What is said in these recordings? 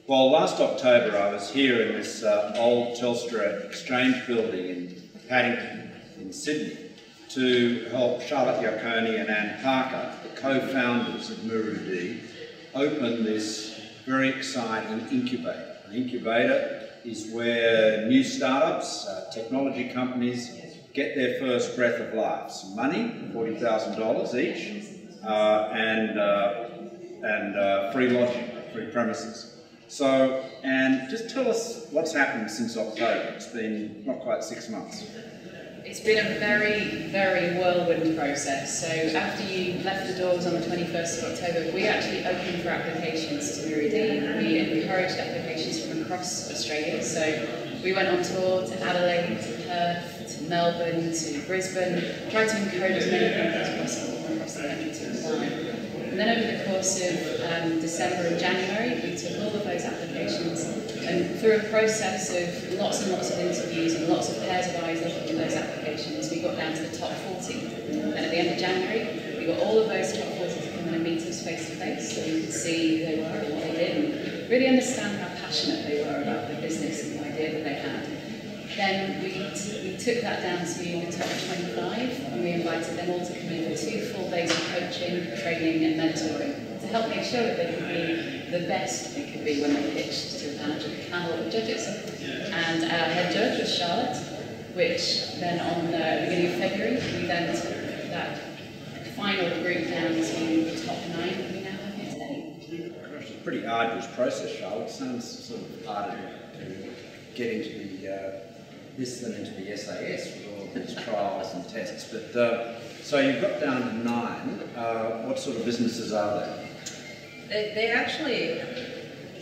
Well, last October I was here in this old Telstra exchange building in Paddington in Sydney to help Charlotte Yarkoni and Anne Parker, the co-founders of Muru-D, open this very exciting incubator. An incubator is where new startups, technology companies, get their first breath of life. Some money, $40,000 each, and free lodging, free premises. So, and just tell us what's happened since October. It's been not quite 6 months. It's been a very, very whirlwind process. So after you left the doors on the 21st of October, we actually opened for applications to Muru-D. We encouraged applications from across Australia. So we went on tour to Adelaide, to Perth, to Melbourne, to Brisbane, tried to encourage as many people as possible across the country to apply. And then over the course of December and January, we took all of those applications, and through a process of lots and lots of interviews and lots of pairs of eyes looking at those applications, we got down to the top 40. And at the end of January, we got all of those top 40 to come in and meet us face to face, so we could see who they were and what they did, and really understand how passionate they were about the business and the idea that they had. Then we took that down to the top 25, and we invited them all to come in for 2 full days of coaching, training and mentoring to help make sure that they could be the best they could be when they pitched to a panel of judges. And our head judge was Charlotte, which then on the beginning of February, we then took that final group down to the top 9 that we now have here today. Gosh, it's a pretty arduous process, Charlotte. It sounds sort of harder to get into into the SAS with all these trials and tests. But so you've got down to 9. What sort of businesses are there? They actually,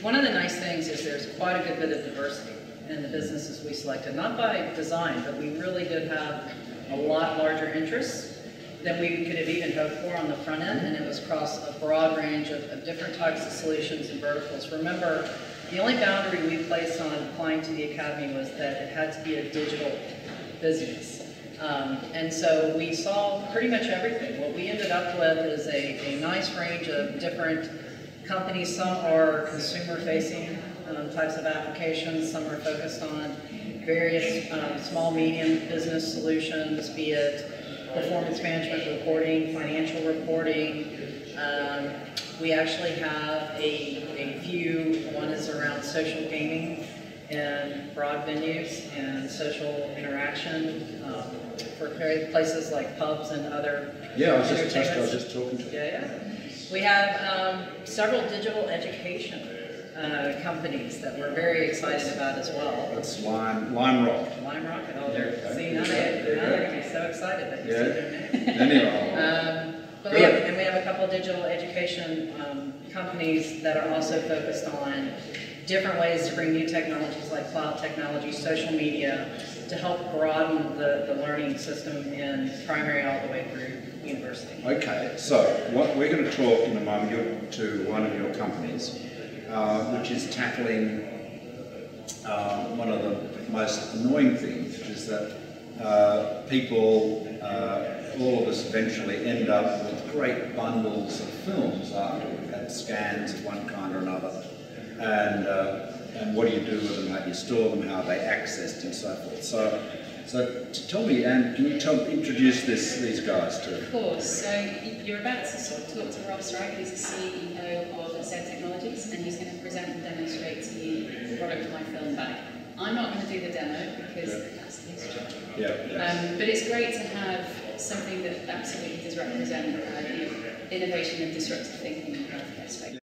one of the nice things is there's quite a good bit of diversity in the businesses we selected, not by design, but we really did have a lot larger interests than we could have even hoped for on the front end, and it was across a broad range of different types of solutions and verticals. Remember, the only boundary we placed on applying to the Academy was that it had to be a digital business. And so we saw pretty much everything. What we ended up with is a nice range of different companies. Some are consumer-facing types of applications. Some are focused on various small, medium business solutions, be it performance management reporting, financial reporting. We actually have a few. One is around social gaming and broad venues and social interaction for places like pubs and other. Yeah, I was just talking to you. Yeah. We have several digital education companies that we're very excited about as well. That's Lime Rock. Lime Rock, and all their. See, now they're going to be so excited that you see their name. Anyway. But we have a couple of digital education companies that are also focused on different ways to bring new technologies like cloud technology, social media, to help broaden the learning system in primary all the way through university. Okay, so what we're going to talk in a moment to one of your companies, which is tackling one of the most annoying things, which is that people, all of us eventually end up with great bundles of films after we've had scans of one kind or another. And what do you do with them? How do you store them? How are they accessed, and so forth? So tell me, Anne, can you introduce these guys to? Of course. So you're about to sort of talk to Rob Strike, who's the CEO of Z Technologies, and he's going to present and demonstrate to you the product of my film bag. I'm not going to do the demo because that's his job. Yeah. But it's great to have something that absolutely does represent innovation and disruptive thinking in the healthcare space.